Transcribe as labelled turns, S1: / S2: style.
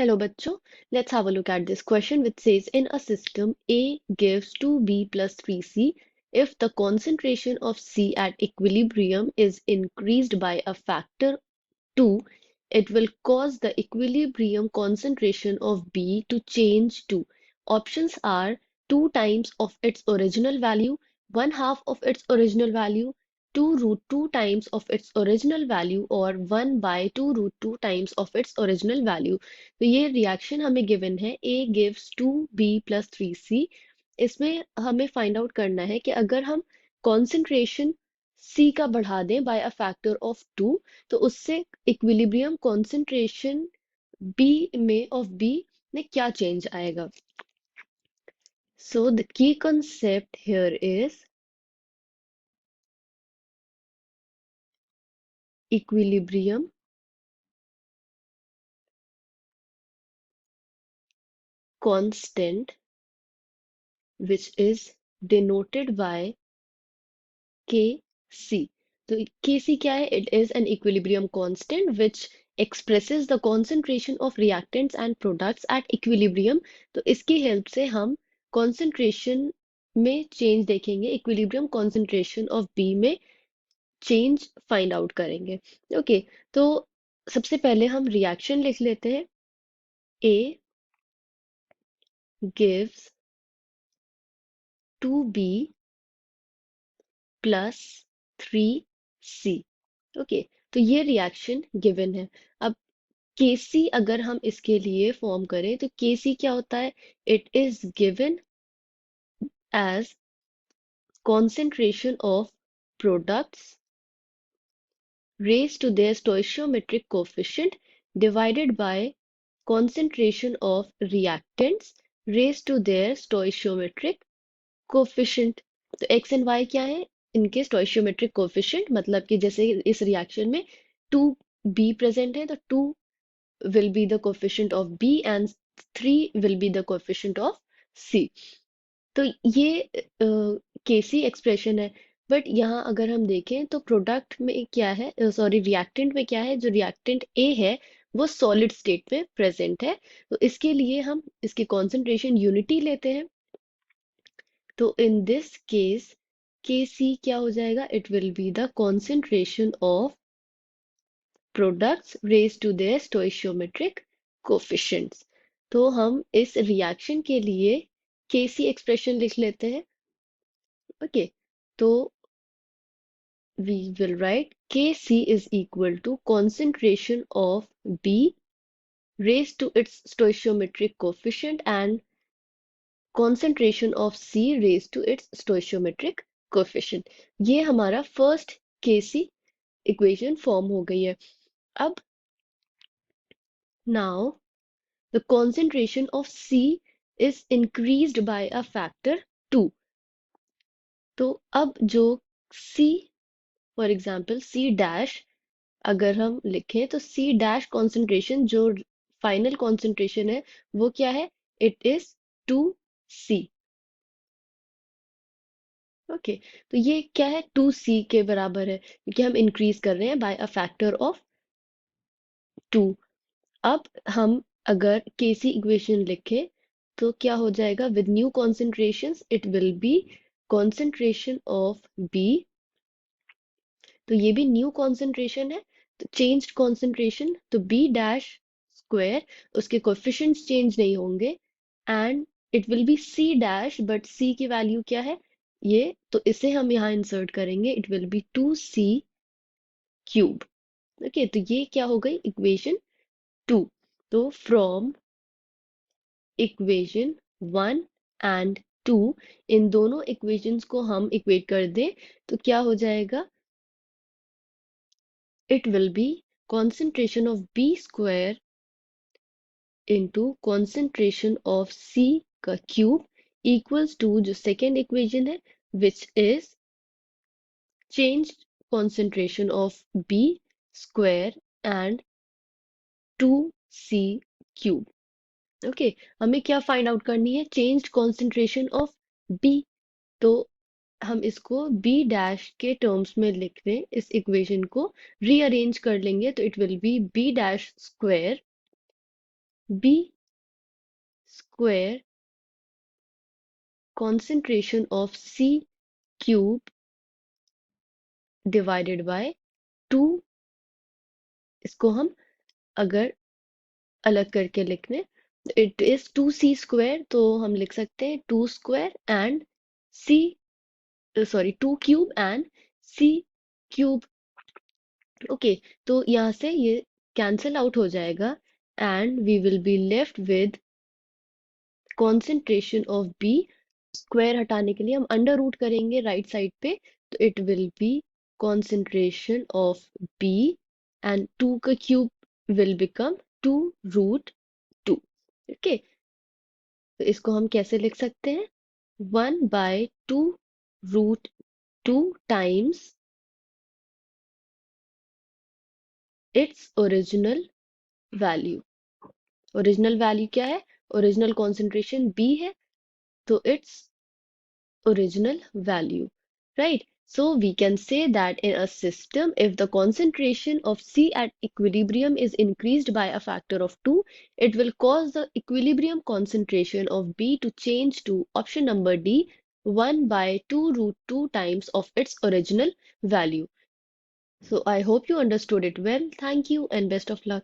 S1: Hello, bachcho. Let's have a look at this question which says in a system A gives 2B plus 3C. If the concentration of C at equilibrium is increased by a factor 2, it will cause the equilibrium concentration of B to change to. Options are 2 times of its original value, 1/2 of its original value, 2 root 2 times of its original value और 1 by 2 root 2 times of its original value. तो ये reaction हमें given है A gives 2B plus 3C. इसमें हमें find out करना है कि अगर हम कॉन्सेंट्रेशन C का बढ़ा दें बाय अ फैक्टर ऑफ 2 तो उससे इक्विलिब्रियम कॉन्सेंट्रेशन B में क्या चेंज आएगा. So the key concept here is equilibrium constant, which is denoted by Kc. तो Kc क्या है? It is an equilibrium constant which expresses the concentration of reactants and products at equilibrium. तो इसकी help से हम concentration में change देखेंगे, equilibrium concentration of B में चेंज फाइंड आउट करेंगे. ओके, तो सबसे पहले हम रिएक्शन लिख लेते हैं. A gives 2B plus 3C. Okay, तो ये रिएक्शन गिवन है. अब Kc अगर हम इसके लिए फॉर्म करें तो Kc क्या होता है? It is given as concentration of products raised to their stoichiometric coefficient divided by concentration of reactants raised to their stoichiometric coefficient. तो x एंड y क्या है? इनके stoichiometric coefficient, मतलब कि जैसे इस रिएक्शन में 2b प्रेजेंट है तो 2 will be the coefficient of B and 3 will be the coefficient of C. तो ये केसी एक्सप्रेशन है. बट यहाँ अगर हम देखें तो प्रोडक्ट में क्या है, सॉरी रिएक्टेंट में क्या है? जो रिएक्टेंट ए है वो सॉलिड स्टेट में प्रेजेंट है. तो इसके लिए हम इसकी कॉन्सेंट्रेशन यूनिटी लेते हैं. तो इन दिस केस केसी क्या हो जाएगा? It will be the concentration of products raised to their stoichiometric coefficients. तो हम इस रिएक्शन के लिए केसी एक्सप्रेशन लिख लेते हैं. ओके, तो we will write Kc is equal to concentration of B raised to its stoichiometric coefficient and concentration of C raised to its stoichiometric coefficient. ये हमारा फर्स्ट Kc इक्वेशन फॉर्म हो गई है. अब now the concentration of C is increased by a factor 2. तो अब जो C, for example C dash अगर हम लिखें तो C dash concentration जो फाइनल concentration है वो क्या है? It is 2C. ओके, तो ये क्या है? 2C के बराबर है क्योंकि हम इंक्रीज कर रहे हैं बाय अ फैक्टर ऑफ 2. अब हम अगर केसी इक्वेशन लिखें तो क्या हो जाएगा? With new concentrations it will be concentration of B. तो ये भी न्यू कॉन्सेंट्रेशन है तो चेंज्ड कॉन्सेंट्रेशन, तो बी डैश स्क्वायर, उसके कोएफिशिएंट्स चेंज नहीं होंगे and it will be C dash, but C की वैल्यू क्या है? ये, तो इसे हम यहाँ इंसर्ट करेंगे. It will B 2C cube. Okay, तो ये क्या हो गई? इक्वेशन 2. तो फ्रॉम इक्वेशन 1 एंड 2 इन दोनों इक्वेशंस को हम इक्वेट कर दें तो क्या हो जाएगा? It will B concentration of B square into concentration of C का क्यूब equals to जो सेकेंड इक्वेशन है which is changed concentration of B square and 2C cube. Okay, हमें क्या फाइंड आउट करनी है? Changed concentration of B. तो हम इसको बी डैश के टर्म्स में लिख दें, इस इक्वेशन को रीअरेंज कर लेंगे तो it will be B dash square B square concentration of C cube divided by 2, इसको हम अगर अलग करके लिख लें, इट इज 2C स्क्वायर, तो हम लिख सकते हैं 2 square and C, sorry 2 cube and C cube. Okay, तो यहाँ से ये कैंसिल आउट हो जाएगा and we will be left with concentration of B. Square हटाने के लिए हम अंडर रूट करेंगे राइट साइड पे, तो it will be concentration of B and 2 का cube will become 2 root 2। Okay, तो इसको हम कैसे लिख सकते हैं, 1/2 root 2 times its original value. Original value क्या है, ओरिजिनल कॉन्सेंट्रेशन बी है, तो it's original value, right? So we can say that in a system, if the concentration of C at equilibrium is increased by a factor of 2, it will cause the equilibrium concentration of B to change to option number D, 1/2 root 2 times of its original value. So I hope you understood it well. Thank you and best of luck.